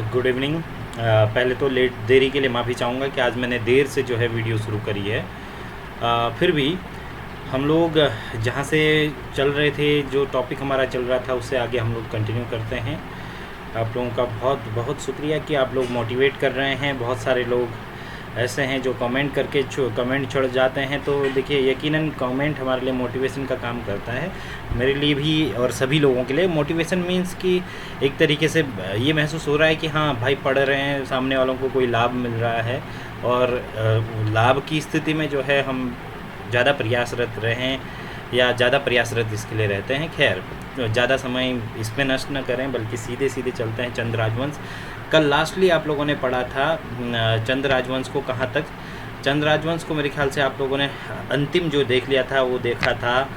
Good evening. पहले तो देरी के लिए माफ़ी चाहूँगा कि आज मैंने देर से जो है वीडियो शुरू करी है। फिर भी हम लोग जहाँ से चल रहे थे, जो टॉपिक हमारा चल रहा था, उससे आगे हम लोग कंटिन्यू करते हैं। आप लोगों का बहुत बहुत शुक्रिया कि आप लोग मोटिवेट कर रहे हैं। बहुत सारे लोग ऐसे हैं जो कमेंट करके कमेंट छोड़ जाते हैं। तो देखिए, यकीनन कमेंट हमारे लिए मोटिवेशन का काम करता है, मेरे लिए भी और सभी लोगों के लिए। मोटिवेशन मीन्स कि एक तरीके से ये महसूस हो रहा है कि हाँ भाई, पढ़ रहे हैं, सामने वालों को कोई लाभ मिल रहा है, और लाभ की स्थिति में जो है हम ज़्यादा प्रयासरत रहें या ज़्यादा प्रयासरत इसके लिए रहते हैं। खैर, ज़्यादा समय इसमें नष्ट न करें, बल्कि सीधे सीधे चलते हैं चंद राजवंश। कल लास्टली आप लोगों ने पढ़ा था चंद राजवंश को। कहाँ तक? चंद राजवंश को मेरे ख्याल से आप लोगों ने अंतिम जो देख लिया था वो देखा था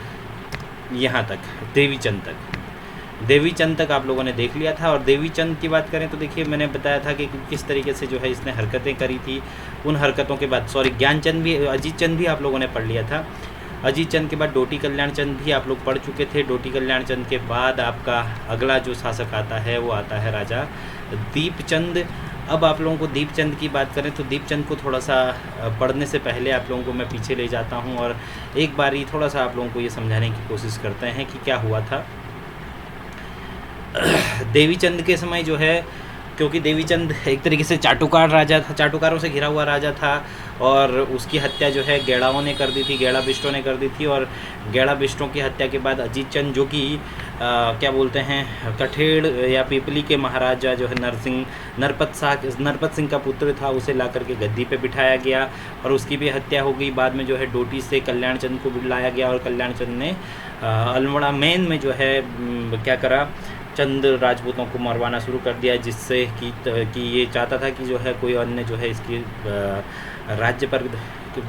यहाँ तक, देवीचंद तक। देवीचंद तक आप लोगों ने देख लिया था। और देवीचंद की बात करें तो देखिए, मैंने बताया था कि किस तरीके से जो है इसने हरकतें करी थी। उन हरकतों के बाद ज्ञानचंद भी, अजीत चंद भी आप लोगों ने पढ़ लिया था। अजीत चंद के बाद डोटी कल्याण चंद भी आप लोग पढ़ चुके थे। डोटी कल्याण चंद के बाद आपका अगला जो शासक आता है वो आता है राजा दीपचंद। अब आप लोगों को दीपचंद की बात करें तो दीपचंद को थोड़ा सा पढ़ने से पहले आप लोगों को मैं पीछे ले जाता हूं, और एक बारी थोड़ा सा आप लोगों को ये समझाने की कोशिश करते हैं कि क्या हुआ था देवीचंद के समय जो है। क्योंकि देवीचंद एक तरीके से चाटुकार राजा था, चाटुकारों से घिरा हुआ राजा था, और उसकी हत्या जो है गैड़ाओं ने कर दी थी, गैड़ा बिष्टों ने कर दी थी। और गैड़ा बिष्टों की हत्या के बाद अजीत चंद, जो कि क्या बोलते हैं, कठेड़ या पीपली के महाराजा जो है नरपत सिंह का पुत्र था, उसे ला करके गद्दी पे बिठाया गया और उसकी भी हत्या हो गई। बाद में जो है डोटी से कल्याण चंद को बुलाया गया, और कल्याण चंद ने अल्मोड़ा मेन में जो है क्या करा, चंद राजपूतों को मरवाना शुरू कर दिया, जिससे कि ये चाहता था कि जो है कोई अन्य जो है इसकी राज्य पर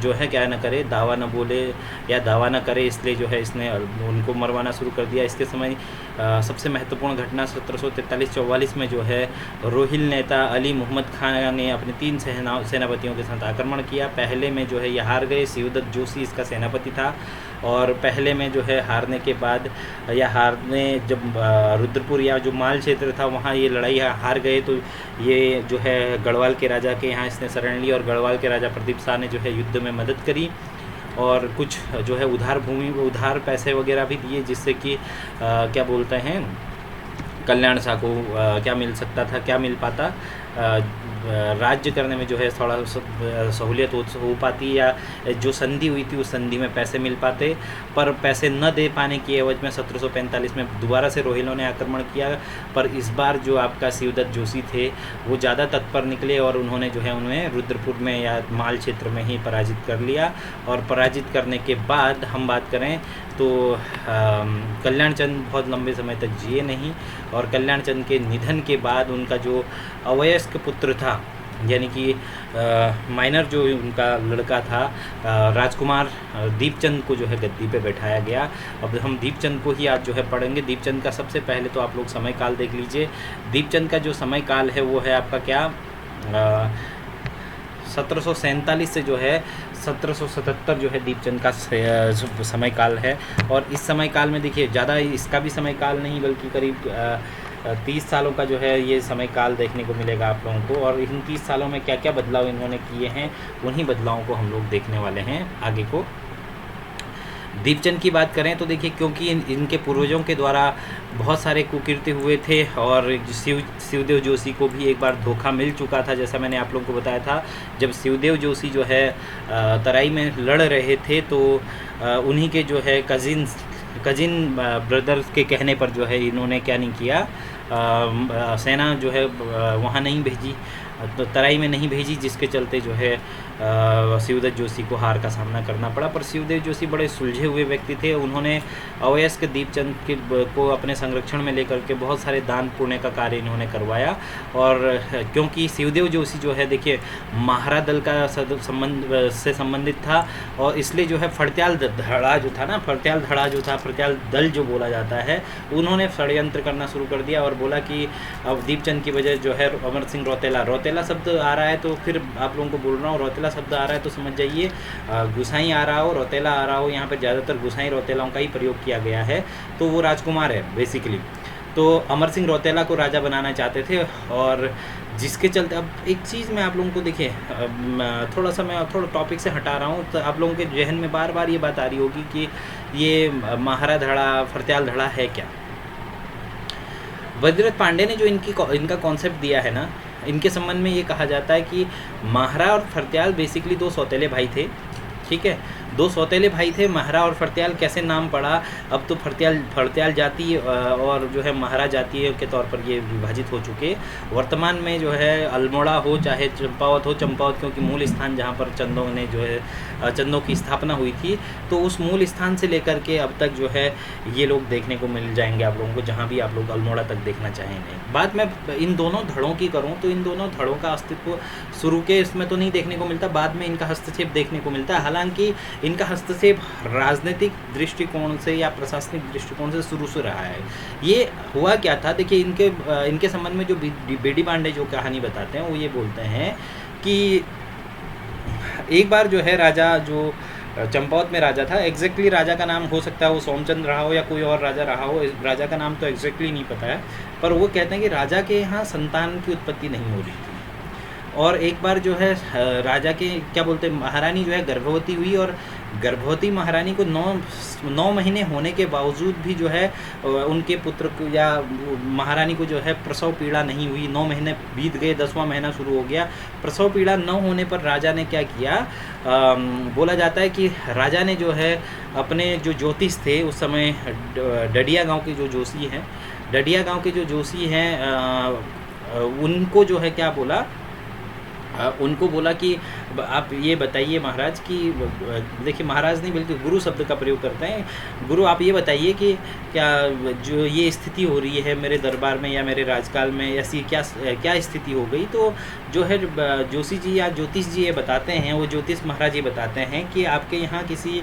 जो है क्या न करे, दावा न बोले या दावा न करे, इसलिए जो है इसने उनको मरवाना शुरू कर दिया। इसके समय सबसे महत्वपूर्ण घटना 1743-44 में जो है रोहिल नेता अली मोहम्मद खान ने अपने 3 सेनापतियों के साथ आक्रमण किया। पहले में जो है ये हार गए, शिवदत्त जोशी इसका सेनापति था, और पहले में जो है हारने के बाद जब रुद्रपुर या जो माल क्षेत्र था वहाँ ये लड़ाई हार गए, तो ये जो है गढ़वाल के राजा के यहाँ इसने शरण ली, और गढ़वाल के राजा प्रदीप शाह ने जो है युद्ध में मदद करी, और कुछ जो है उधार पैसे वगैरह भी दिए, जिससे कि क्या बोलते हैं, कल्याण शाह को क्या मिल सकता था, क्या मिल पाता, राज्य करने में जो है थोड़ा सहूलियत हो पाती, या जो संधि हुई थी उस संधि में पैसे मिल पाते। पर पैसे न दे पाने की एवज में 1745 में दोबारा से रोहिलों ने आक्रमण किया, पर इस बार जो आपका शिवदत्त जोशी थे वो ज़्यादा तत्पर निकले, और उन्होंने जो है उन्हें रुद्रपुर में या माल क्षेत्र में ही पराजित कर लिया। और पराजित करने के बाद हम बात करें तो कल्याण चंद बहुत लंबे समय तक जिए नहीं, और कल्याण चंद के निधन के बाद उनका जो अवयस्क पुत्र था, यानी कि माइनर जो उनका लड़का था, राजकुमार दीपचंद को जो है गद्दी पे बैठाया गया। अब हम दीपचंद को ही आज जो है पढ़ेंगे। दीपचंद का सबसे पहले तो आप लोग समय काल देख लीजिए। दीपचंद का जो समय काल है वो है आपका क्या, 1747 से जो है 1777 जो है दीपचंद का समय काल है। और इस समय काल में देखिए, ज़्यादा इसका भी समय काल नहीं, बल्कि करीब 30 सालों का जो है ये समय काल देखने को मिलेगा आप लोगों को। और इन 30 सालों में क्या क्या बदलाव इन्होंने किए हैं, उन्हीं बदलावों को हम लोग देखने वाले हैं आगे को। दीपचंद की बात करें तो देखिए, क्योंकि इनके पूर्वजों के द्वारा बहुत सारे कुकीर्ति हुए थे, और शिवदेव जोशी को भी एक बार धोखा मिल चुका था, जैसा मैंने आप लोगों को बताया था। जब शिवदेव जोशी जो है तराई में लड़ रहे थे, तो उन्हीं के जो है कजिन ब्रदर्स के कहने पर जो है इन्होंने क्या नहीं किया, सेना जो है वहाँ नहीं भेजी, तो तराई में नहीं भेजी, जिसके चलते जो है शिवदत्त जोशी को हार का सामना करना पड़ा। पर शिवदेव जोशी बड़े सुलझे हुए व्यक्ति थे। उन्होंने अवयस्क दीपचंद को अपने संरक्षण में लेकर के बहुत सारे दान पुण्य का कार्य इन्होंने करवाया। और क्योंकि शिवदेव जोशी जो है देखिए महारा दल का संबंधित था, और इसलिए जो है फड़त्याल धड़ा जो था, फड़त्याल दल जो बोला जाता है, उन्होंने षड्यंत्र करना शुरू कर दिया, और बोला कि अब दीपचंद की वजह जो है अमर सिंह रौतेला शब्द आ रहा है, तो फिर आप लोगों को बोल रहा हूँ, रौतेला शब्द आ रहा है तो समझ जाइए गुसाई आ रहा हो, रौतेला आ रहा हो। यहाँ पर ज़्यादातर गुसाई रौतेलाओं का ही प्रयोग किया गया है, तो वो राजकुमार है बेसिकली। तो अमर सिंह रौतेला को राजा बनाना चाहते थे, और जिसके चलते अब एक चीज़ मैं आप लोगों को देखिए, थोड़ा सा मैं थोड़ा टॉपिक से हटा रहा हूँ, तो आप लोगों के जहन में बार बार ये बात आ रही होगी कि ये महारा धड़ा, फरत्याल धड़ा है क्या। वज्रत पांडे ने जो इनका कॉन्सेप्ट दिया है ना, इनके संबंध में ये कहा जाता है कि महारा और फरत्याल बेसिकली दो सौतेले भाई थे, ठीक है, दो सौतेले भाई थे। महारा और फरत्याल कैसे नाम पड़ा, अब तो फरत्याल जाति और जो है महारा जाति के तौर पर ये विभाजित हो चुके। वर्तमान में जो है अल्मोड़ा हो चाहे चंपावत क्योंकि मूल स्थान जहाँ पर चंदों ने जो है चंदों की स्थापना हुई थी, तो उस मूल स्थान से लेकर के अब तक जो है ये लोग देखने को मिल जाएंगे आप लोगों को, जहाँ भी आप लोग अल्मोड़ा तक देखना चाहेंगे। बात मैं इन दोनों धड़ों की करूँ तो इन दोनों धड़ों का अस्तित्व शुरू के इसमें तो नहीं देखने को मिलता, बाद में इनका हस्तक्षेप देखने को मिलता है। हालांकि इनका हस्तक्षेप राजनीतिक दृष्टिकोण से या प्रशासनिक दृष्टिकोण से शुरू से रहा है। ये हुआ क्या था, देखिए इनके संबंध में जो बीडी पांडे जो कहानी बताते हैं वो ये बोलते हैं कि एक बार जो है राजा जो चंपावत में राजा था, एग्जैक्टली राजा का नाम हो सकता है वो सोमचंद रहा हो या कोई और राजा रहा हो, राजा का नाम तो एग्जैक्टली नहीं पता है, पर वो कहते हैं कि राजा के यहाँ संतान की उत्पत्ति नहीं हो रही थी। और एक बार जो है राजा के क्या बोलते हैं महारानी जो है गर्भवती हुई, और गर्भवती महारानी को 9 महीने होने के बावजूद भी जो है उनके पुत्र को या महारानी को जो है प्रसव पीड़ा नहीं हुई। 9 महीने बीत गए, 10वां महीना शुरू हो गया, प्रसव पीड़ा न होने पर राजा ने क्या किया, बोला जाता है कि राजा ने जो है अपने जो ज्योतिष थे उस समय डडिया गांव के जो जोशी हैं, डडिया गांव के जो जोशी हैं उनको जो है क्या बोला, उनको बोला कि आप ये बताइए महाराज कि देखिए महाराज नहीं बल्कि गुरु शब्द का प्रयोग करते हैं, गुरु आप ये बताइए कि क्या जो ये स्थिति हो रही है मेरे दरबार में या मेरे राजकाल में ऐसी क्या स्थिति हो गई। तो जो है जोशी जी या ज्योतिष जी ये बताते हैं, वो ज्योतिष महाराज ये बताते हैं कि आपके यहाँ किसी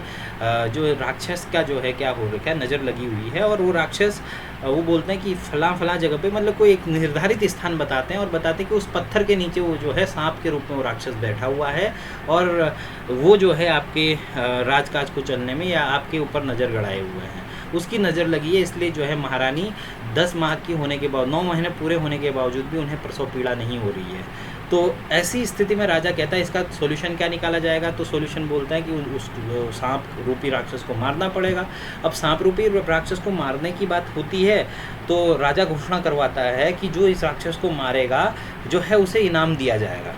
जो राक्षस का जो है क्या हो रखा है, नज़र लगी हुई है, और वो राक्षस वो बोलते हैं कि फला जगह पे, मतलब कोई एक निर्धारित स्थान बताते हैं और बताते हैं कि उस पत्थर के नीचे वो जो है सांप के रूप में वो राक्षस बैठा हुआ है, और वो जो है आपके राजकाज को चलने में या आपके ऊपर नज़र गड़ाए हुए हैं, उसकी नज़र लगी है। इसलिए जो है महारानी 10 माह की होने के बाद 9 महीने पूरे होने के बावजूद भी उन्हें प्रसव पीड़ा नहीं हो रही है। तो ऐसी स्थिति में राजा कहता है इसका सॉल्यूशन क्या निकाला जाएगा, तो सॉल्यूशन बोलता है कि उस सांप रूपी राक्षस को मारना पड़ेगा। अब सांप रूपी राक्षस को मारने की बात होती है तो राजा घोषणा करवाता है कि जो इस राक्षस को मारेगा जो है उसे इनाम दिया जाएगा,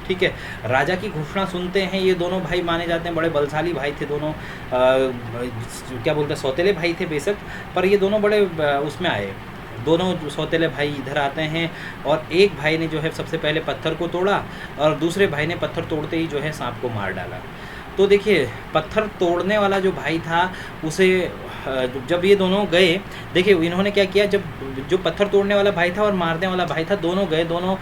ठीक है। राजा की घोषणा सुनते हैं, ये दोनों भाई माने जाते हैं बड़े बलशाली भाई थे दोनों, क्या बोलते हैं सौतेले भाई थे बेशक, पर ये दोनों बड़े उसमें आए, दोनों सौतेले भाई इधर आते हैं, और एक भाई ने जो है सबसे पहले पत्थर को तोड़ा और दूसरे भाई ने पत्थर तोड़ते ही जो है सांप को मार डाला। तो देखिए पत्थर तोड़ने वाला जो भाई था उसे जब ये दोनों गए, देखिए इन्होंने क्या किया, जब जो पत्थर तोड़ने वाला भाई था और मारने वाला भाई था दोनों गए, दोनों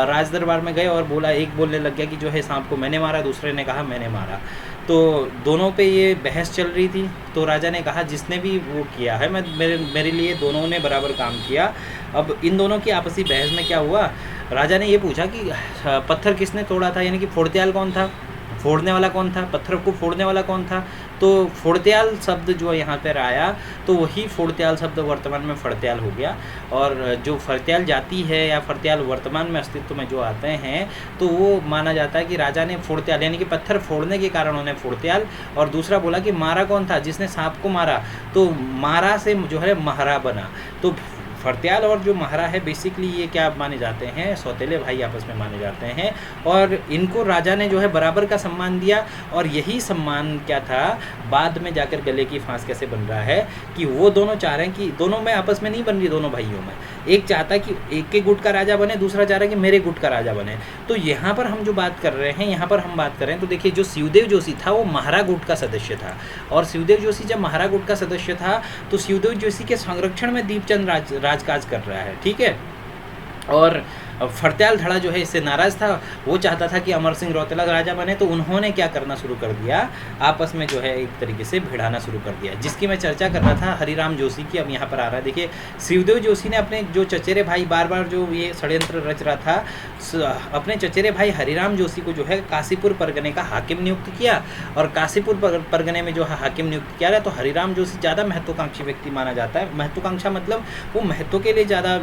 राज दरबार में गए और बोला, एक बोलने लग गया कि जो है सांप को मैंने मारा, दूसरे ने कहा मैंने मारा। तो दोनों पे ये बहस चल रही थी, तो राजा ने कहा जिसने भी वो किया है मेरे लिए दोनों ने बराबर काम किया। अब इन दोनों की आपसी बहस में क्या हुआ, राजा ने ये पूछा कि पत्थर किसने तोड़ा था, यानी कि फोड़त्याल कौन था, फोड़ने वाला कौन था, पत्थर को फोड़ने वाला कौन था। तो फोड़त्याल शब्द जो यहाँ पर आया तो वही फोड़त्याल शब्द वर्तमान में फरत्याल हो गया, और जो फरत्याल जाति है या फरत्याल वर्तमान में अस्तित्व में जो आते हैं तो वो माना जाता है कि राजा ने फोड़त्याल यानी कि पत्थर फोड़ने के कारण उन्हें फोड़त्याल, और दूसरा बोला कि मारा कौन था, जिसने सांप को मारा, तो मारा से जो है महारा बना। तो फरत्याल और जो महारा है बेसिकली ये क्या माने जाते हैं, सौतेले भाई आपस में माने जाते हैं, और इनको राजा ने जो है बराबर का सम्मान दिया। और यही सम्मान क्या था, बाद में जाकर गले की फांस कैसे बन रहा है कि वो दोनों चाह रहे हैं कि दोनों में आपस में नहीं बन रही, दोनों भाइयों में एक चाहता है कि एक के गुट का राजा बने, दूसरा चाह रहा है कि मेरे गुट का राजा बने। तो यहाँ पर हम जो बात कर रहे हैं, यहाँ पर हम बात कर रहे हैं, तो देखिए जो शिवदेव जोशी था वो महारा गुट का सदस्य था, और शिवदेव जोशी जब महारा गुट का सदस्य था तो शिवदेव जोशी के संरक्षण में दीपचंद राजकाज कर रहा है, ठीक है। और फरत्याल धड़ा जो है इससे नाराज़ था, वो चाहता था कि अमर सिंह रौतेला राजा बने, तो उन्होंने क्या करना शुरू कर दिया, आपस में जो है एक तरीके से भिड़ाना शुरू कर दिया, जिसकी मैं चर्चा कर रहा था हरिराम जोशी की। अब यहाँ पर आ रहा है, देखिए शिवदेव जोशी ने अपने जो चचेरे भाई, बार बार जो ये षड्यंत्र रच रहा था, अपने चचेरे भाई हरिराम जोशी को जो है काशीपुर परगने का हाकिम नियुक्त किया, और काशीपुर परगने में जो है हाकिम नियुक्त किया गया, तो हरिराम जोशी ज़्यादा महत्वाकांक्षी व्यक्ति माना जाता है। महत्वाकांक्षा मतलब वो महत्व के लिए ज़्यादा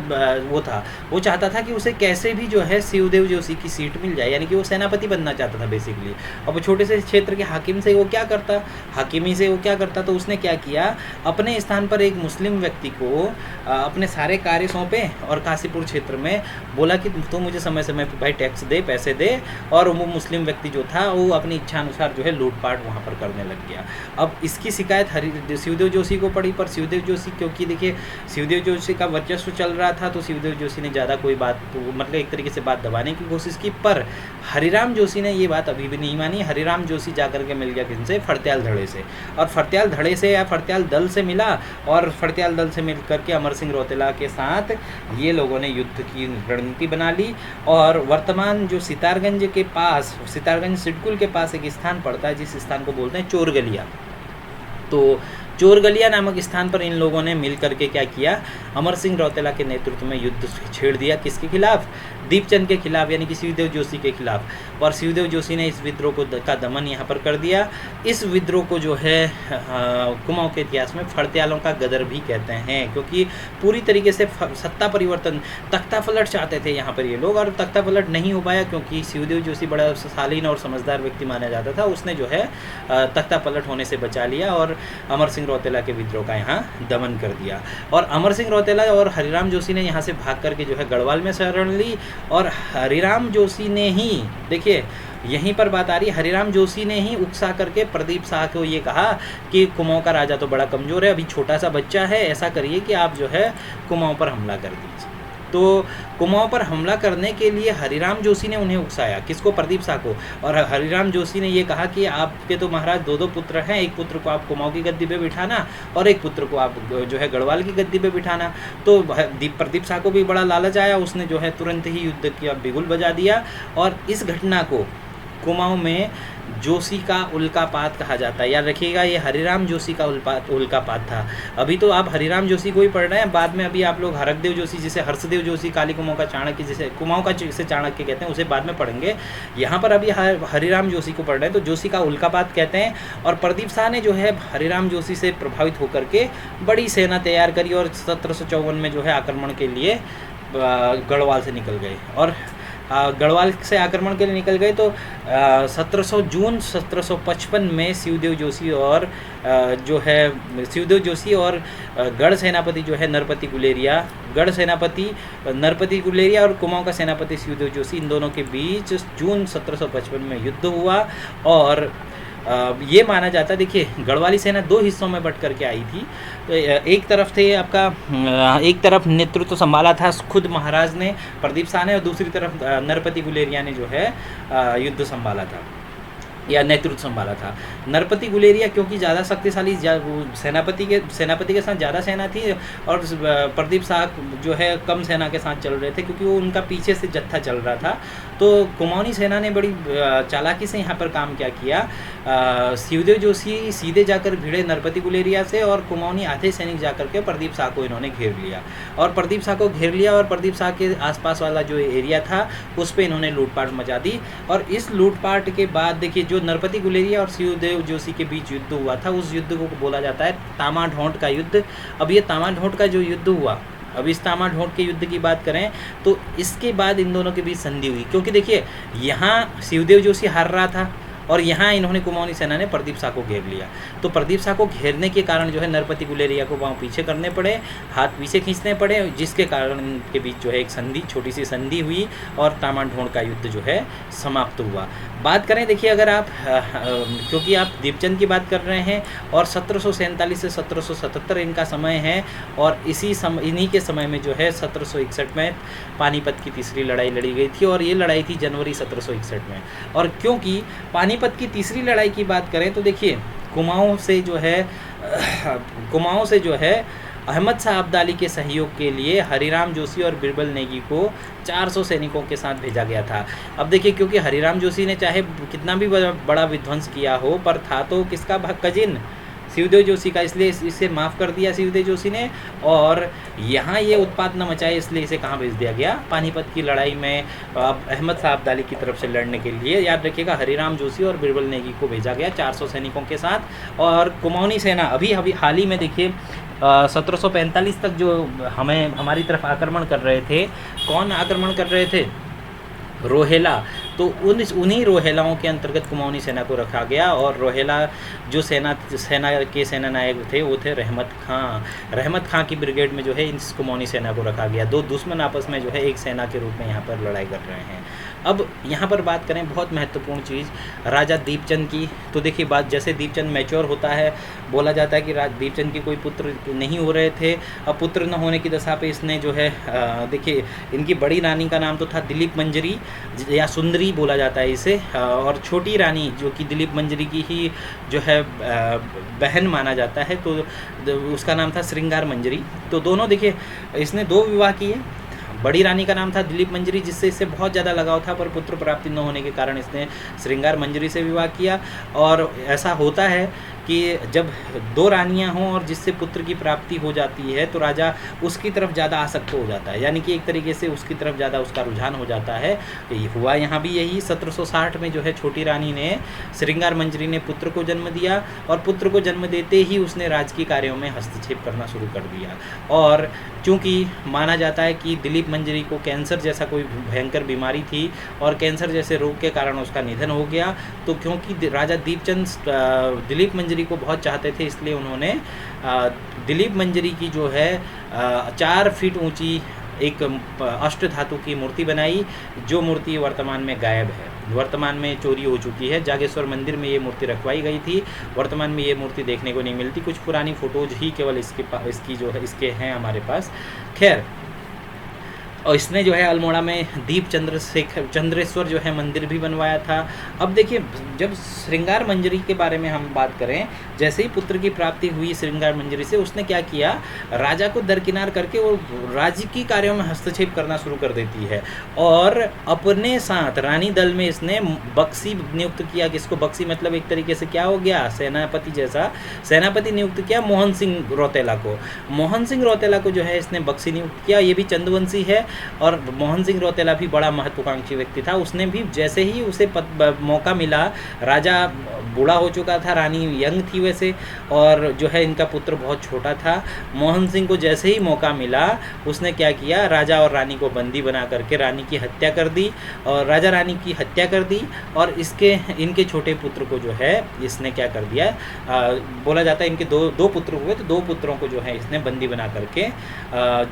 वो था, वो चाहता था कि उसे कैसे भी जो है शिवदेव जोशी की सीट मिल जाए, यानी कि वो सेनापति बनना चाहता था बेसिकली। अब वो छोटे से क्षेत्र के हाकिम से वो क्या करता, हाकिमी से वो क्या करता, तो उसने क्या किया, अपने स्थान पर एक मुस्लिम व्यक्ति को अपने सारे कार्य सौंपे, और काशीपुर क्षेत्र में बोला कि तो मुझे समय समय पर भाई टैक्स दे, पैसे दे, और वो मुस्लिम व्यक्ति जो था वो अपनी इच्छा अनुसार जो है लूटपाट वहाँ पर करने लग गया। अब इसकी शिकायत शिवदेव जोशी को पड़ी, पर शिवदेव जोशी, क्योंकि देखिए शिवदेव जोशी का वर्चस्व चल रहा था, तो शिवदेव जोशी ने ज़्यादा कोई बात, तो मतलब एक तरीके से बात दबाने की कोशिश की, पर हरिराम जोशी ने ये बात अभी भी नहीं मानी। हरिराम जोशी जाकर के मिल गया किनसे, फरत्याल धड़े से, और फरत्याल धड़े से या फरत्याल दल से मिला, और फरत्याल दल से मिल करके अमर सिंह रौतेला के साथ ये लोगों ने युद्ध की रणनीति बना ली। और वर्तमान जो सितारगंज के पास, सितारगंज सिडकुल के पास एक स्थान पड़ता है, जिस स्थान को बोलते हैं चोरगलिया, तो चोरगलिया नामक स्थान पर इन लोगों ने मिल करके क्या किया, अमर सिंह रौतेला के नेतृत्व में युद्ध छेड़ दिया। किसके खिलाफ, दीपचंद के खिलाफ, यानी कि शिवदेव जोशी के खिलाफ। और शिवदेव जोशी ने इस विद्रोह को का दमन यहाँ पर कर दिया। इस विद्रोह को जो है कुमाऊं के इतिहास में फरत्यालों का गदर भी कहते हैं, क्योंकि पूरी तरीके से सत्ता परिवर्तन, तख्ता पलट चाहते थे यहाँ पर ये लोग, और तख्ता पलट नहीं हो पाया, क्योंकि शिवदेव जोशी बड़ा शालीन और समझदार व्यक्ति माना जाता था। उसने जो है तख्ता पलट होने से बचा लिया और अमर सिंह रौतेला के विद्रोह का यहाँ दमन कर दिया। और अमर सिंह रौतेला और हरिराम जोशी ने यहाँ से भाग करके जो है गढ़वाल में शरण ली, और हरिराम जोशी ने ही, देखिए यहीं पर बात आ रही है, हरिराम जोशी ने ही उकसा करके प्रदीप शाह को ये कहा कि कुमाऊं का राजा तो बड़ा कमज़ोर है, अभी छोटा सा बच्चा है, ऐसा करिए कि आप जो है कुमाऊं पर हमला कर दीजिए। तो कुमाऊं पर हमला करने के लिए हरिराम जोशी ने उन्हें उकसाया, किसको, प्रदीप शाह को। और हरिराम जोशी ने ये कहा कि आपके तो महाराज दो दो पुत्र हैं, एक पुत्र को आप कुमाऊं की गद्दी पे बिठाना और एक पुत्र को आप जो है गढ़वाल की गद्दी पे बिठाना। तो प्रदीप शाह को भी बड़ा लालच आया, उसने जो है तुरंत ही युद्ध की बिगुल बजा दिया। और इस घटना को कुमाऊं में जोशी का उल्कापात कहा जाता है। याद रखिएगा, ये हरिराम जोशी का उल्कापात था। अभी तो आप हरिराम जोशी को ही पढ़ रहे हैं, बाद में अभी आप लोग हरकदेव जोशी, जिसे हर्षदेव जोशी, काली कुमाऊं का चाणक्य, जिसे कुमाऊं का जिसे चाणक्य कहते हैं, उसे बाद में पढ़ेंगे। यहाँ पर अभी हरिराम जोशी को पढ़ रहे हैं, तो जोशी का उल्कापात कहते हैं। और प्रदीप शाह ने जो है हरिराम जोशी से प्रभावित होकर के बड़ी सेना तैयार करी, और 1754 में जो है आक्रमण के लिए गढ़वाल से निकल गए, और गढ़वाल से आक्रमण के लिए निकल गए। तो 17 जून 1755 में शिवदेव जोशी और शिवदेव जोशी और गढ़ सेनापति जो है नरपति गुलेरिया, गढ़ सेनापति नरपति गुलेरिया और कुमाऊं का सेनापति शिवदेव जोशी, इन दोनों के बीच जून 1755 में युद्ध हुआ। और ये माना जाता है, देखिए गढ़वाली सेना दो हिस्सों में बट करके आई थी। तो एक तरफ थे आपका, एक तरफ नेतृत्व संभाला था खुद महाराज ने, प्रदीप शाह ने, और दूसरी तरफ नरपति गुलेरिया ने जो है युद्ध संभाला था या नेतृत्व संभाला था। नरपति गुलेरिया क्योंकि ज़्यादा शक्तिशाली, सेनापति के साथ ज़्यादा सेना थी, और प्रदीप शाह जो है कम सेना के साथ चल रहे थे, क्योंकि वो उनका पीछे से जत्था चल रहा था। तो कुमाऊनी सेना ने बड़ी चालाकी से यहाँ पर काम क्या किया, शिवदेव जोशी सीधे जाकर भिड़े नरपति गुलेरिया से, और कुमाऊनी आधे सैनिक जाकर के प्रदीप शाह को इन्होंने घेर लिया। और प्रदीप शाह को घेर लिया, और प्रदीप शाह के आसपास वाला जो एरिया था उस पर इन्होंने लूटपाट मचा दी। और इस लूटपाट के बाद देखिए, जो नरपति गुलेरिया और शिवदेव जोशी के बीच युद्ध हुआ था, उस युद्ध को बोला जाता है तामा ढोंट का युद्ध। अब ये तामा ढोंट का जो युद्ध हुआ, अब इस तामा ढोंट के युद्ध की बात करें तो इसके बाद इन दोनों के बीच संधि हुई, क्योंकि देखिए यहाँ शिवदेव जोशी हार रहा था, और यहाँ इन्होंने कुमाऊनी सेना ने प्रदीप शाह को घेर लिया। तो प्रदीप शाह को घेरने के कारण जो है नरपति गुलेरिया को वहाँ पीछे करने पड़े, हाथ पीछे खींचने पड़े, जिसके कारण इनके बीच जो है एक संधि, छोटी सी संधि हुई, और तामा ढोंट का युद्ध जो है समाप्त हुआ। बात करें, देखिए अगर आप क्योंकि आप दीपचंद की बात कर रहे हैं, और 1747 से 1777 इनका समय है, और इन्हीं के समय में जो है 1761 में पानीपत की तीसरी लड़ाई लड़ी गई थी, और ये लड़ाई थी जनवरी 1761 में। और क्योंकि पानीपत की तीसरी लड़ाई की बात करें तो देखिए कुमाऊं से जो है अहमद शाह अब्दाली के सहयोग के लिए हरिराम जोशी और बिरबल नेगी को 400 सैनिकों के साथ भेजा गया था। अब देखिए, क्योंकि हरिराम जोशी ने चाहे कितना भी बड़ा विध्वंस किया हो, पर था तो किसका कजिन, शिवदेव जोशी का, इसलिए इसे माफ़ कर दिया शिवदेव जोशी ने। और यहाँ ये उत्पात न मचाए, इसलिए इसे कहाँ भेज दिया गया, पानीपत की लड़ाई में अहमद शाह अब्दाली की तरफ से लड़ने के लिए। याद रखिएगा, हरिराम जोशी और बिरबल नेगी को भेजा गया 400 सैनिकों के साथ। और कुमाऊनी सेना अभी हाल ही में देखिए 1745 तक जो हमारी तरफ आक्रमण कर रहे थे, कौन आक्रमण कर रहे थे, रोहेला। तो उन्हीं रोहेलाओं के अंतर्गत कुमाऊनी सेना को रखा गया। और रोहेला जो सेना के सेना नायक थे वो थे रहमत खां की ब्रिगेड में जो है इस कुमाऊनी सेना को रखा गया। दो दुश्मन आपस में जो है एक सेना के रूप में यहाँ पर लड़ाई कर रहे हैं। अब यहाँ पर बात करें बहुत महत्वपूर्ण चीज़ राजा दीपचंद की, तो देखिए बात जैसे दीपचंद मैच्योर होता है, बोला जाता है कि दीपचंद के कोई पुत्र नहीं हो रहे थे। अब पुत्र न होने की दशा पे इसने जो है देखिए, इनकी बड़ी रानी का नाम तो था दिलीप मंजरी या सुंदरी बोला जाता है इसे, और छोटी रानी जो कि दिलीप मंजरी की ही जो है बहन माना जाता है, तो उसका नाम था श्रृंगार मंजरी। तो दोनों देखिए, इसने 2 विवाह किए। बड़ी रानी का नाम था दिलीप मंजरी, जिससे इससे बहुत ज़्यादा लगाव था, पर पुत्र प्राप्ति न होने के कारण इसने श्रृंगार मंजरी से विवाह किया। और ऐसा होता है कि जब 2 रानियां हों और जिससे पुत्र की प्राप्ति हो जाती है तो राजा उसकी तरफ ज़्यादा आसक्त हो जाता है, यानी कि एक तरीके से उसकी तरफ ज़्यादा उसका रुझान हो जाता है। हुआ यहाँ भी यही। 1760 में जो है छोटी रानी ने, श्रृंगार मंजरी ने पुत्र को जन्म दिया, और पुत्र को जन्म देते ही उसने राजकीय कार्यों में हस्तक्षेप करना शुरू कर दिया। और चूँकि माना जाता है कि दिलीप मंजरी को कैंसर जैसा कोई भयंकर बीमारी थी और कैंसर जैसे रोग के कारण उसका निधन हो गया, तो क्योंकि राजा दीपचंद दिलीप मंजरी को बहुत चाहते थे, इसलिए उन्होंने दिलीप मंजरी की जो है 4 फीट ऊंची एक अष्ट धातु की मूर्ति बनाई, जो मूर्ति वर्तमान में गायब है, वर्तमान में चोरी हो चुकी है। जागेश्वर मंदिर में ये मूर्ति रखवाई गई थी, वर्तमान में ये मूर्ति देखने को नहीं मिलती। कुछ पुरानी फोटोज ही केवल इसकी जो है इसके हैं हमारे पास। खैर, और इसने जो है अल्मोड़ा में दीप चंद्रेश्वर जो है मंदिर भी बनवाया था। अब देखिए, जब श्रृंगार मंजरी के बारे में हम बात करें, जैसे ही पुत्र की प्राप्ति हुई श्रृंगार मंजरी से, उसने क्या किया, राजा को दरकिनार करके वो राजकीय कार्यों में हस्तक्षेप करना शुरू कर देती है। और अपने साथ रानी दल में इसने बक्सी नियुक्त किया। किसको बक्सी मतलब एक तरीके से क्या हो गया, सेनापति जैसा सेनापति नियुक्त किया मोहन सिंह रौतेला को। मोहन सिंह रौतेला को जो है इसने बक्सी नियुक्त किया। ये भी चंदवंशी है, और मोहन सिंह रौतेला भी बड़ा महत्वाकांक्षी व्यक्ति था। उसने भी जैसे ही उसे मौका मिला, राजा बूढ़ा हो चुका था, रानी यंग थी वैसे, और जो है इनका पुत्र बहुत छोटा था। मोहन सिंह को जैसे ही मौका मिला, उसने क्या किया, राजा और रानी को बंदी बना करके रानी की हत्या कर दी, और राजा रानी की हत्या कर दी। और इनके छोटे पुत्र को जो है इसने क्या कर दिया, बोला जाता है इनके दो पुत्र हुए, तो 2 पुत्रों को जो है इसने बंदी बना करके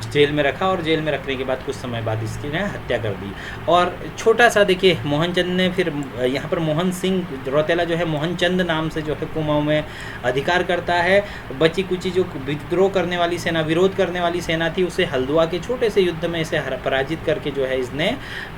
जेल में रखा, और जेल में रखने के बाद कुछ समय बाद इसकी ने हत्या कर दी। और छोटा सा देखिए, मोहनचंद ने फिर यहाँ पर मोहन सिंह रौतेला जो है मोहनचंद नाम से जो है कुमाऊं में अधिकार करता है। बची कुची जो विद्रोह करने वाली सेना, विरोध करने वाली सेना थी, उसे हल्द्वा के छोटे से युद्ध में इसे पराजित करके जो है इसने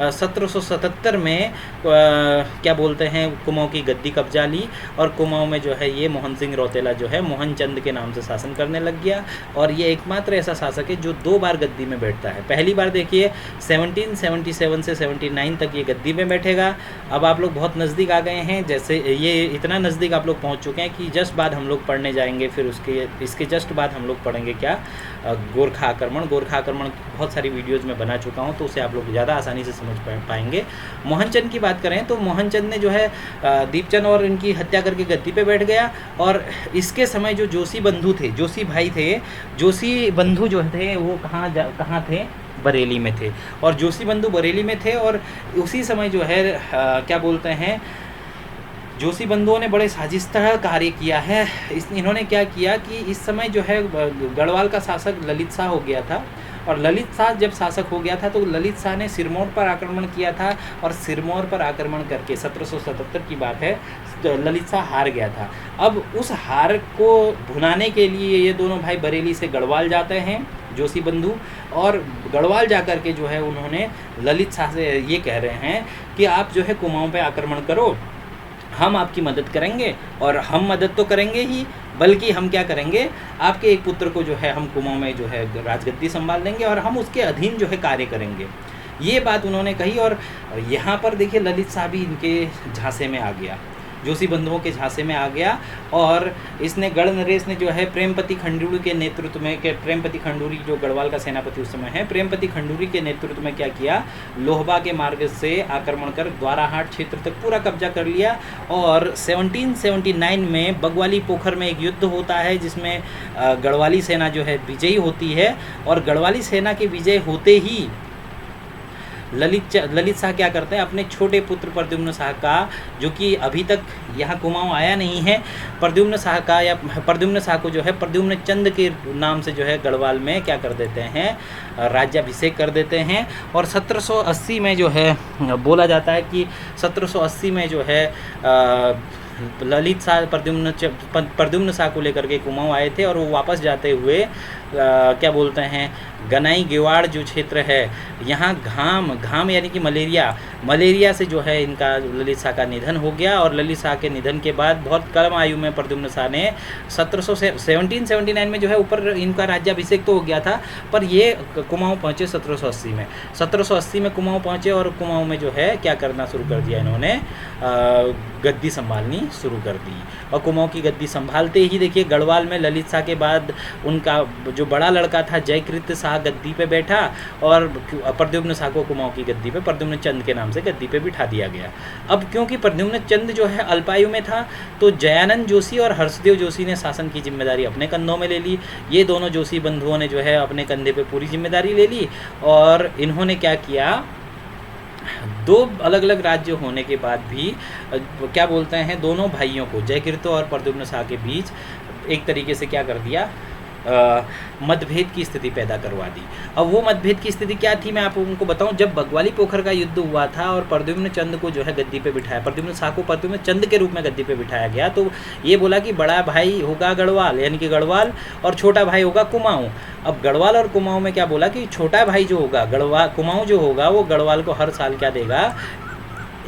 1777 में क्या बोलते हैं कुमाऊं की गद्दी कब्जा ली, और कुमाऊं में जो है ये मोहन सिंह रौतेला जो है मोहनचंद के नाम से शासन करने लग गया। और ये एकमात्र ऐसा शासक है जो 2 बार गद्दी में बैठता है। पहली बार देखिए 1777 से 79 तक ये गद्दी में बैठेगा। अब आप लोग बहुत नज़दीक आ गए हैं, जैसे ये इतना नज़दीक आप लोग पहुंच चुके हैं कि जस्ट बाद हम लोग पढ़ने जाएंगे, फिर इसके जस्ट बाद हम लोग पढ़ेंगे क्या, गोरखा आक्रमण। गोरखा आक्रमण बहुत सारी वीडियोज़ में बना चुका हूँ, तो उसे आप लोग ज़्यादा आसानी से समझ पाएंगे। मोहनचंद की बात करें तो मोहनचंद ने जो है दीपचंद और इनकी हत्या करके गद्दी पे बैठ गया। और इसके समय जो जोशी बंधु थे, जोशी भाई थे, जोशी बंधु जो थे वो कहाँ थे, बरेली में थे। और जोशी बंधु बरेली में थे, और उसी समय जो है क्या बोलते हैं, जोशी बंधुओं ने बड़े साजिशतः कार्य किया है। इन्होंने क्या किया कि इस समय जो है गढ़वाल का शासक ललित शाह हो गया था, और ललित शाह जब शासक हो गया था तो ललित शाह ने सिरमौर पर आक्रमण किया था, और सिरमौर पर आक्रमण करके 1777 की बात है, ललित शाह हार गया था। अब उस हार को भुनाने के लिए ये दोनों भाई बरेली से गढ़वाल जाते हैं, जोशी बंधु, और गढ़वाल जाकर के जो है उन्होंने ललित शाह से ये कह रहे हैं कि आप जो है कुमाऊं पे आक्रमण करो, हम आपकी मदद करेंगे। और हम मदद तो करेंगे ही, बल्कि हम क्या करेंगे, आपके एक पुत्र को जो है हम कुमाऊं में जो है राजगद्दी संभाल देंगे और हम उसके अधीन जो है कार्य करेंगे। ये बात उन्होंने कही। और यहाँ पर देखिए ललित शाह भी इनके झांसे में आ गया, जोशी बंधुओं के झांसे में आ गया। और इसने गढ़ नरेश ने जो है प्रेमपति खंडूरी के नेतृत्व में, प्रेमपति खंडूरी जो गढ़वाल का सेनापति उस समय है, प्रेमपति खंडूरी के नेतृत्व में क्या किया, लोहबा के मार्ग से आक्रमण कर द्वाराहाट क्षेत्र तक पूरा कब्जा कर लिया। और 1779 में बगवाली पोखर में एक युद्ध होता है जिसमें गढ़वाली सेना जो है विजयी होती है। और गढ़वाली सेना के विजय होते ही ललित शाह क्या करते हैं, अपने छोटे पुत्र प्रद्युम्न शाह का, जो कि अभी तक यहाँ कुमाऊं आया नहीं है, प्रद्युम्न शाह को जो है प्रद्युम्न चंद के नाम से जो है गढ़वाल में क्या कर देते हैं, राज्याभिषेक कर देते हैं। और 1780 में जो है बोला जाता है कि 1780 में जो है ललित शाह प्रद्युम्न शाह को लेकर के कुमाऊं आए थे। और वो वापस जाते हुए क्या बोलते हैं, गनाई गेवाड़ जो क्षेत्र है, यहाँ घाम यानी कि मलेरिया से जो है इनका ललित शाह का निधन हो गया। और ललित शाह के निधन के बाद बहुत कम आयु में प्रद्युम्न शाह ने 1779 में जो है ऊपर इनका राज्याभिषेक तो हो गया था, पर ये कुमाऊं पहुँचे 1780 में कुमाऊं पहुँचे। और कुमाऊं में जो है क्या करना शुरू कर दिया, इन्होंने गद्दी संभालनी शुरू कर दी। और कुमाऊं की गद्दी संभालते ही देखिए गढ़वाल में ललित शाह के बाद उनका जो बड़ा लड़का था जयकृत शाह गद्दी पे बैठा, और प्रद्युम्न शाह को कुमाऊं की गद्दी पे प्रद्युम्न चंद के नाम से गद्दी पे बिठा दिया गया। अब क्योंकि प्रद्युम्न चंद जो है अल्पायु में था, तो जयानंद जोशी और हर्षदेव जोशी ने शासन की जिम्मेदारी अपने कंधों में ले ली। ये दोनों जोशी बंधुओं ने जो है अपने कंधे पे पूरी जिम्मेदारी ले ली। और इन्होंने क्या किया, दो अलग अलग राज्य होने के बाद भी क्या बोलते हैं, दोनों भाइयों को जयकृत और प्रद्युम्न शाह के बीच एक तरीके से क्या कर दिया, मतभेद की स्थिति पैदा करवा दी। अब वो मतभेद की स्थिति क्या थी मैं आप उनको बताऊं। जब बगवाली पोखर का युद्ध हुआ था और प्रद्युम्न चंद को जो है गद्दी पे बिठाया, प्रद्युम्न शाह को प्रद्युम्न चंद के रूप में गद्दी पे बिठाया गया, तो ये बोला कि बड़ा भाई होगा गढ़वाल यानी कि गढ़वाल, और छोटा भाई होगा कुमाऊं। अब गढ़वाल और कुमाऊं में क्या बोला कि छोटा भाई जो होगा कुमाऊं जो होगा वो गढ़वाल को हर साल क्या देगा,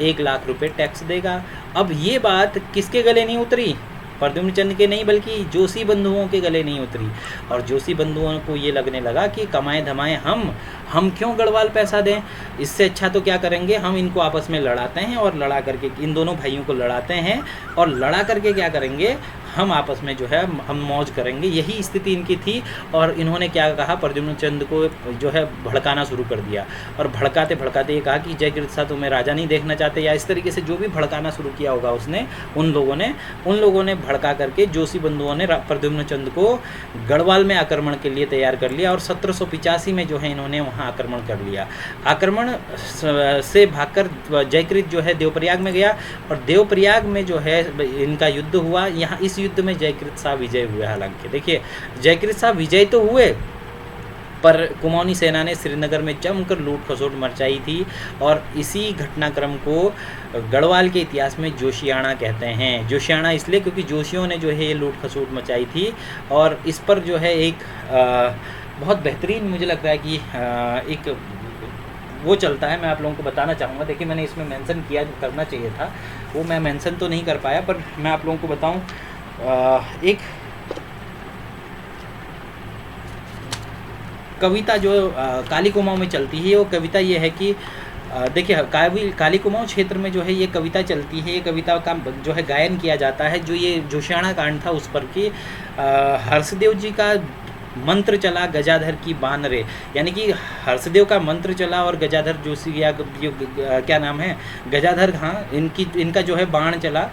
1 लाख रुपए टैक्स देगा। अब ये बात किसके गले नहीं उतरी, प्रद्युम्न चंद के नहीं बल्कि जोशी बंधुओं के गले नहीं उतरी। और जोशी बंधुओं को ये लगने लगा कि कमाए धमाए हम क्यों गढ़वाल पैसा दें, इससे अच्छा तो क्या करेंगे, हम इनको आपस में लड़ाते हैं और लड़ा करके इन दोनों भाइयों को लड़ाते हैं और लड़ा करके क्या करेंगे, हम आपस में जो है हम मौज करेंगे। यही स्थिति इनकी थी। और इन्होंने क्या कहा, प्रद्युम्न चंद को जो है भड़काना शुरू कर दिया। और भड़काते भड़काते ये कहा कि जयकृत शाह तुम्हें राजा नहीं देखना चाहते, या इस तरीके से जो भी भड़काना शुरू किया होगा उसने, उन लोगों ने भड़का करके जोशी बंधुओं ने प्रद्युम्न चंद को गढ़वाल में आक्रमण के लिए तैयार कर लिया। और 1785 में जो है इन्होंने वहाँ आक्रमण कर लिया। आक्रमण से भागकर जयकृत जो है देवप्रयाग में गया और देवप्रयाग में जो है इनका युद्ध हुआ। यहाँ इस युद्ध में जयकृत शाह विजय हुए। हालांकि देखिए जयकृत शाह विजय तो हुए, पर कुमाऊनी सेना ने श्रीनगर में जमकर लूट खसोट मचाई थी। और इसी घटनाक्रम को गढ़वाल के इतिहास में जोशियाणा कहते हैं। जोशियाणा इसलिए क्योंकि जोशियों ने जो है ये लूट खसोट मचाई थी। और इस पर जो है एक बहुत बेहतरीन मुझे लगता है कि एक वो चलता है, मैं आप लोगों को बताना चाहूँगा। देखिए मैंने इसमें मेंशन किया, जो करना चाहिए था वो मैं मेंशन तो नहीं कर पाया, पर मैं आप लोगों को बताऊँ एक कविता जो काली कुमाऊं में चलती है। वो कविता ये है कि देखिए काली कुमाऊं क्षेत्र में जो है ये कविता चलती है। ये कविता का जो है गायन किया जाता है, जो ये जोशियाणा कांड था उस पर कि हर्षदेव जी का मंत्र चला गजाधर की बान रे, यानी कि हर्षदेव का मंत्र चला और गजाधर जोशी या क्या नाम है गजाधर, हाँ इनका जो है बाण चला।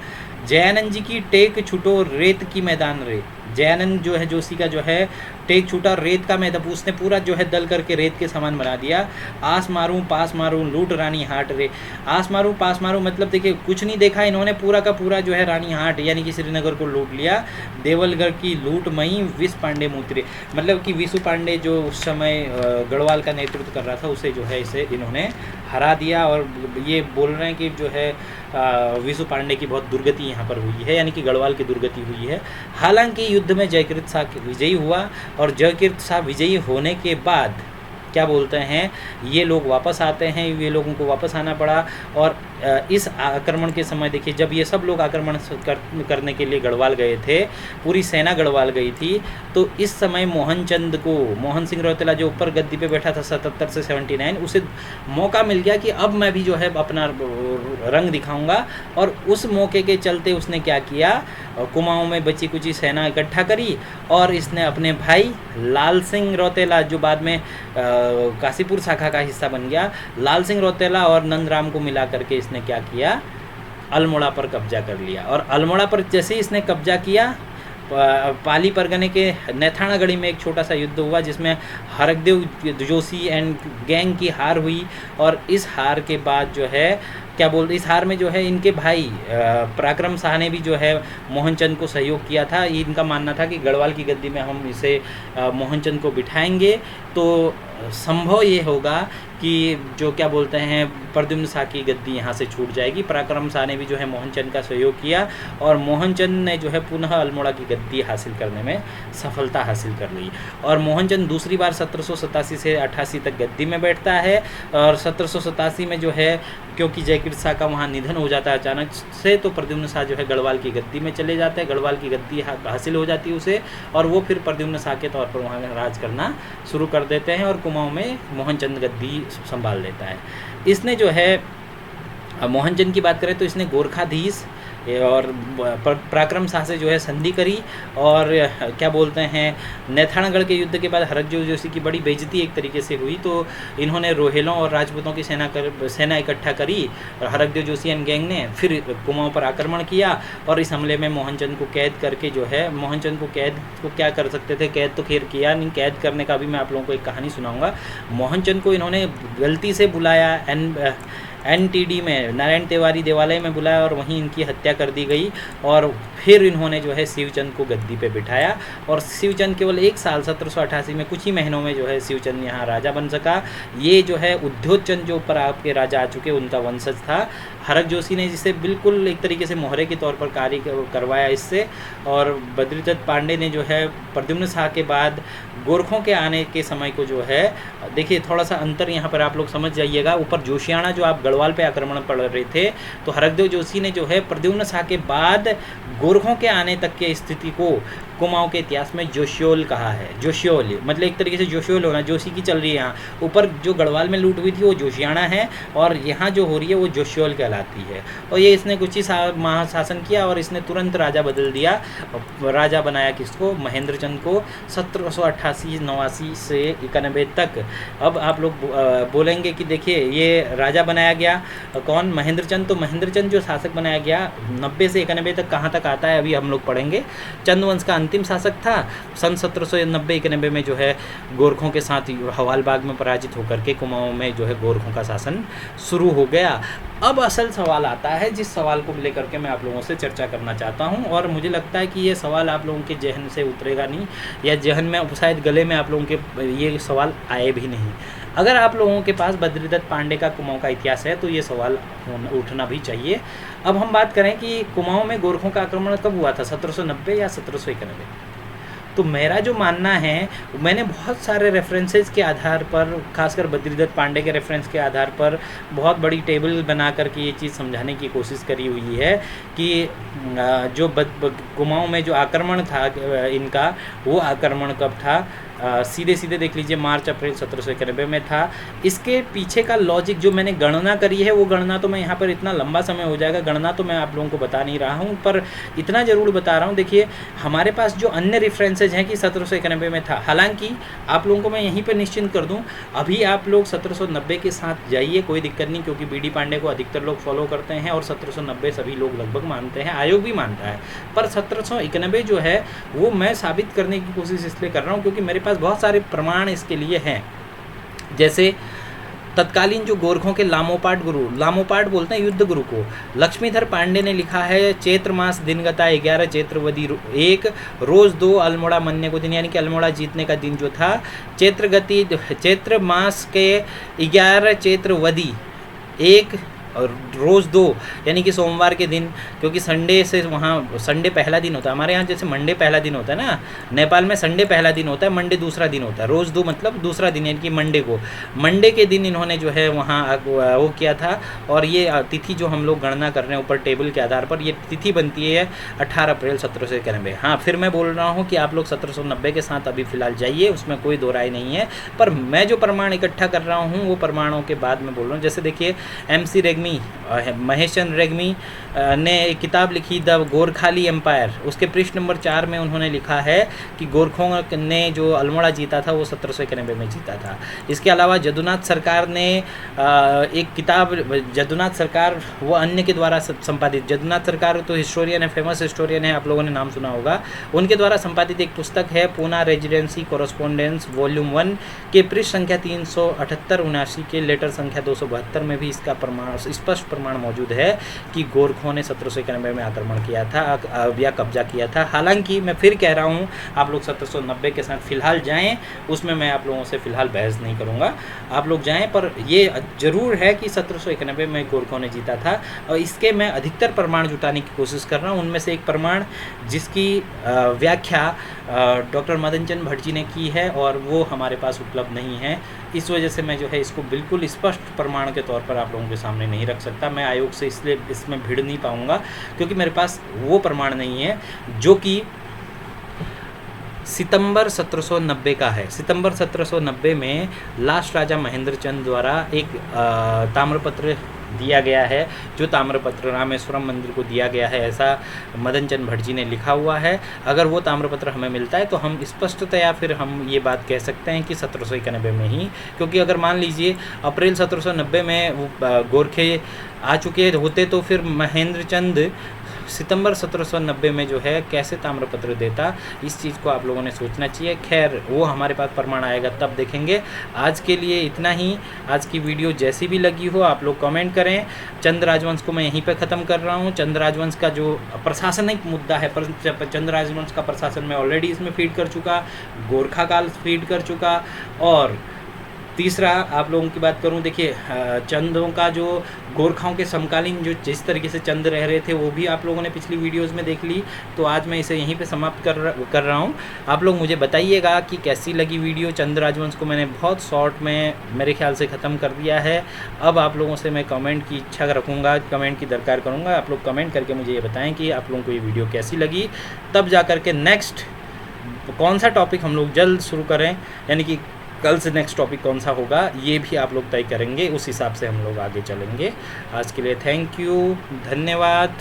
जयानंद जी की टेक छूटो रेत की मैदान रे, जयानंद जो है जोशी का जो है टेक छूटा रेत का मैदान, उसने पूरा जो है दल करके रेत के समान बना दिया। आस मारूं पास मारूं लूट रानी हाट रे, आस मारूं पास मारूं मतलब देखिए कुछ नहीं देखा इन्होंने, पूरा का पूरा जो है रानी हाट यानी कि श्रीनगर को लूट लिया। देवलगढ़ की लूट मई विश पांडे मूत्रे, मतलब कि विशु पांडे जो उस समय गढ़वाल का नेतृत्व कर रहा था उसे जो है इसे इन्होंने हरा दिया। और ये बोल रहे हैं कि जो है विशु पांडे की बहुत दुर्गति यहाँ पर हुई है, यानी कि गढ़वाल की दुर्गति हुई है। हालांकि युद्ध में जयकृत शाह विजयी हुआ और जयकृत शाह विजयी होने के बाद क्या बोलते हैं, ये लोग वापस आते हैं, ये लोगों को वापस आना पड़ा। और इस आक्रमण के समय देखिए, जब ये सब लोग आक्रमण करने के लिए गढ़वाल गए थे, पूरी सेना गढ़वाल गई थी, तो इस समय मोहनचंद को, मोहन सिंह रौतेला जो ऊपर गद्दी पे बैठा था 77 से 79, उसे मौका मिल गया कि अब मैं भी जो है अपना रंग दिखाऊंगा। और उस मौके के चलते उसने क्या किया, कुमाऊं में बची कुची सेना इकट्ठा करी और इसने अपने भाई लाल सिंह रौतेला, जो बाद में काशीपुर शाखा का हिस्सा बन गया, लाल सिंह रौतेला और नंदराम को मिला करके इसने क्या किया, अल्मोड़ा पर कब्जा कर लिया। और अल्मोड़ा पर जैसे ही इसने कब्जा किया, पाली परगने के नैथानागढ़ी में एक छोटा सा युद्ध हुआ जिसमें हरकदेव जोशी एंड गैंग की हार हुई। और इस हार के बाद जो है क्या बोलते, इस हार में जो है इनके भाई पराक्रम शाह ने भी जो है मोहनचंद को सहयोग किया था। इनका मानना था कि गढ़वाल की गद्दी में हम इसे मोहनचंद को बिठाएंगे तो संभव ये होगा कि जो क्या बोलते हैं प्रद्युम्न शाह की गद्दी यहाँ से छूट जाएगी। पराक्रम शाह ने भी जो है मोहनचंद का सहयोग किया और मोहनचंद ने जो है पुनः अल्मोड़ा की गद्दी हासिल करने में सफलता हासिल कर ली। और मोहनचंद दूसरी बार 1787 से 88 तक गद्दी में बैठता है। और 1787 में जो है क्योंकि जयकृत शाह का वहाँ निधन हो जाता है अचानक से, तो प्रद्युम्न शाह जो है गढ़वाल की गद्दी में चले जाते हैं, गढ़वाल की गद्दी हासिल हो जाती है उसे, और वो फिर प्रद्युम्न शाह के तौर पर वहाँ राज करना शुरू कर देते हैं और कुमाऊं में मोहनचंद गद्दी संभाल लेता है। इसने जो है मोहनचंद की बात करें तो इसने गोरखाधीश और पराक्रम शाह से जो है संधि करी। और क्या बोलते हैं, नैथानागढ़ के युद्ध के बाद हरकदेव जोशी की बड़ी बेइज्जती एक तरीके से हुई, तो इन्होंने रोहेलों और राजपूतों की सेना इकट्ठा करी और हरकदेव जोशी एंड गैंग ने फिर कुमाऊं पर आक्रमण किया। और इस हमले में मोहनचंद को कैद करके जो है, मोहनचंद को कैद को क्या कर सकते थे, कैद तो खैर किया नहीं, कैद करने का भी मैं आप लोगों को एक कहानी सुनाऊंगा। मोहनचंद को इन्होंने गलती से बुलाया NTD में, नारायण तिवारी देवालय में बुलाया और वहीं इनकी हत्या कर दी गई। और फिर इन्होंने जो है शिवचंद को गद्दी पे बिठाया और शिवचंद केवल 1 साल 1788 में कुछ ही महीनों में जो है शिवचंद यहाँ राजा बन सका। ये जो है उद्योतचंद जो ऊपर आपके राजा आ चुके उनका वंशज था। हरक जोशी ने जिसे बिल्कुल एक तरीके से मोहरे के तौर पर कार्य करवाया इससे। और बद्रीदत्त पांडे ने जो है प्रद्युम्न शाह के बाद गोरखों के आने के समय को जो है, देखिए थोड़ा सा अंतर यहाँ पर आप लोग समझ जाइएगा। ऊपर जोशियाणा जो आप गढ़वाल पे आक्रमण पड़ रहे थे, तो हरकदेव जोशी ने जो है प्रद्युम्न शाह के बाद गोरखों के आने तक के स्थिति को कुमाऊं के इतिहास में जोशियोल कहा है। जोशियोल मतलब एक तरीके से जोशियोल होना, जोशी की चल रही है यहाँ। ऊपर जो गढ़वाल में लूट हुई थी वो जोशियाणा है और यहाँ जो हो रही है वो जोशियोल कहलाती है। और ये इसने कुछ ही माह शासन किया और इसने तुरंत राजा बदल दिया। राजा बनाया किसको, महेंद्र चंद को 1788-89 से 91 तक। अब आप लोग बोलेंगे कि देखिए ये राजा बनाया गया कौन, महेंद्र चंद। तो महेंद्र चंद जो शासक बनाया गया 90 से 91 तक कहाँ तक आता है अभी हम लोग पढ़ेंगे। चंद्रवंश का अंतिम शासक था। सन 1790-91 में जो है गोरखों के साथ हवालबाग में पराजित होकर के कुमाऊं में जो है गोरखों का शासन शुरू हो गया। अब असल सवाल आता है जिस सवाल को लेकर के मैं आप लोगों से चर्चा करना चाहता हूं, और मुझे लगता है कि ये सवाल आप लोगों के जहन से उतरेगा नहीं, या जहन में शायद गले में आप लोगों के ये सवाल आए भी नहीं। अगर आप लोगों के पास बद्रीदत्त पांडे का कुमाऊं का इतिहास है तो ये सवाल उठना भी चाहिए। अब हम बात करें कि कुमाऊं में गोरखों का आक्रमण कब हुआ था, 1790 या 1791। तो मेरा जो मानना है, मैंने बहुत सारे रेफरेंसेस के आधार पर, खासकर बद्रीदत्त पांडे के रेफरेंस के आधार पर बहुत बड़ी टेबल बना करके ये चीज़ समझाने की कोशिश करी हुई है कि जो कुमाऊं में जो आक्रमण था इनका, वो आक्रमण कब था। सीधे सीधे देख लीजिए, मार्च अप्रैल 1791 में था। इसके पीछे का लॉजिक जो मैंने गणना करी है, वो गणना तो मैं यहाँ पर इतना लंबा समय हो जाएगा, गणना तो मैं आप लोगों को बता नहीं रहा हूँ, पर इतना ज़रूर बता रहा हूँ। देखिए हमारे पास जो अन्य रेफरेंसेज हैं कि 1791 में था। हालांकि आप लोगों को मैं यहीं पर निश्चिंत कर दूँ, अभी आप लोग 1790 के साथ जाइए, कोई दिक्कत नहीं, क्योंकि BD पांडे को अधिकतर लोग फॉलो करते हैं और 1790 सभी लोग लगभग मानते हैं, आयोग भी मानता है। पर 1791 जो है वो मैं साबित करने की कोशिश इसलिए कर रहा हूँ क्योंकि मेरे पास बहुत सारे प्रमाण इसके लिए हैं। जैसे तत्कालीन जो गोरखों के लामोपाट गुरु, लामोपाट बोलते हैं युद्ध गुरु को, लक्ष्मीधर पांडे ने लिखा है, चैत्र मास दिनगता 11 चैत्रवदी 1 रोज 2 अल्मोड़ा मन्ने को दिन, यानी कि अल्मोड़ा जीतने का दिन जो था, चैत्र मास के 11 चैत्रवदी 1 रोज़ 2 यानी कि सोमवार के दिन, क्योंकि संडे से वहाँ संडे पहला दिन होता है, हमारे यहाँ जैसे मंडे पहला दिन होता है ना, नेपाल में संडे पहला दिन होता है, मंडे दूसरा दिन होता है। रोज़ 2 मतलब दूसरा दिन, यानी कि मंडे के दिन इन्होंने जो है वहाँ वो किया था। और ये तिथि जो हम लोग गणना कर रहे हैं ऊपर टेबल के आधार पर, ये तिथि बनती है 18 अप्रैल 1791। हाँ, फिर मैं बोल रहा हूँ कि आप लोग 1790 के साथ अभी फ़िलहाल जाइए, उसमें कोई दो राय नहीं है। पर मैं जो प्रमाण इकट्ठा कर रहा हूँ वो प्रमाणों के बाद मैं बोल रहा हूँ। जैसे देखिए MC रेग्मी, महेश चंद्र रेग्मी ने एक किताब लिखी द गोरखाली एम्पायर, उसके पृष्ठ नंबर 4 में उन्होंने लिखा है कि गोरखों ने जो अल्मोड़ा जीता था वो 1791 में जीता था। इसके अलावा जदुनाथ सरकार ने एक किताब, जदुनाथ सरकार वो अन्य के द्वारा संपादित, जदुनाथ सरकार तो हिस्टोरियन है, फेमस हिस्टोरियन है, आप लोगों ने नाम सुना होगा, उनके द्वारा संपादित एक पुस्तक है पूना रेजिडेंसी कोरस्पोंडेंस वॉल्यूम 1 के पृष्ठ संख्या 378-79 के लेटर संख्या 272 में भी इसका प्रमाण, स्पष्ट प्रमाण मौजूद है कि गोरखों ने 1791 में आक्रमण किया था या कब्जा किया था। हालांकि मैं फिर कह रहा हूँ आप लोग 1790 के साथ फ़िलहाल जाएं, उसमें मैं आप लोगों से फ़िलहाल बहस नहीं करूँगा, आप लोग जाएं। पर ये ज़रूर है कि 1791 में गोरखों ने जीता था, और इसके मैं अधिकतर प्रमाण जुटाने की कोशिश कर रहा हूँ। उनमें से एक प्रमाण जिसकी व्याख्या डॉक्टर मदन चंद भट्ट जी ने की है और वो हमारे पास उपलब्ध नहीं है। इस वजह से मैं जो है इसको बिल्कुल स्पष्ट प्रमाण के तौर पर आप लोगों के सामने नहीं रख सकता। मैं आयोग से इसलिए इसमें भिड़ नहीं पाऊँगा क्योंकि मेरे पास वो प्रमाण नहीं है जो कि सितंबर 1790 का है। सितंबर 1790 में लास्ट राजा महेंद्र चंद द्वारा एक ताम्रपत्र दिया गया है, जो ताम्रपत्र रामेश्वरम मंदिर को दिया गया है, ऐसा मदन चंद भट्ट जी ने लिखा हुआ है। अगर वो ताम्रपत्र हमें मिलता है तो हम स्पष्टतया फिर हम ये बात कह सकते हैं कि 1791 में ही, क्योंकि अगर मान लीजिए अप्रैल 1790 में वो गोरखे आ चुके होते तो फिर महेंद्र चंद सितंबर 1790 में जो है कैसे ताम्रपत्र देता, इस चीज़ को आप लोगों ने सोचना चाहिए। खैर वो हमारे पास प्रमाण आएगा तब देखेंगे। आज के लिए इतना ही। आज की वीडियो जैसी भी लगी हो आप लोग कमेंट करें। चंद राजवंश को मैं यहीं पे ख़त्म कर रहा हूँ। चंद राजवंश का जो प्रशासनिक मुद्दा है, पर चंद राजवंश का प्रशासन मैं ऑलरेडी इसमें फीड कर चुका, गोरखा काल फीड कर चुका। और तीसरा आप लोगों की बात करूं, देखिए चंदों का जो गोरखाओं के समकालीन जो जिस तरीके से चंद रह रहे थे वो भी आप लोगों ने पिछली वीडियोस में देख ली। तो आज मैं इसे यहीं पे समाप्त कर रहा हूं। आप लोग मुझे बताइएगा कि कैसी लगी वीडियो। चंद राजवंश को मैंने बहुत शॉर्ट में मेरे ख्याल से ख़त्म कर दिया है। अब आप लोगों से मैं कमेंट की इच्छा रखूँगा, कमेंट की दरकार करूँगा। आप लोग कमेंट करके मुझे ये बताएँ कि आप लोगों को ये वीडियो कैसी लगी, तब जा कर के नेक्स्ट कौन सा टॉपिक हम लोग जल्द शुरू करें, यानी कि कल से नेक्स्ट टॉपिक कौन सा होगा ये भी आप लोग तय करेंगे, उस हिसाब से हम लोग आगे चलेंगे। आज के लिए थैंक यू, धन्यवाद।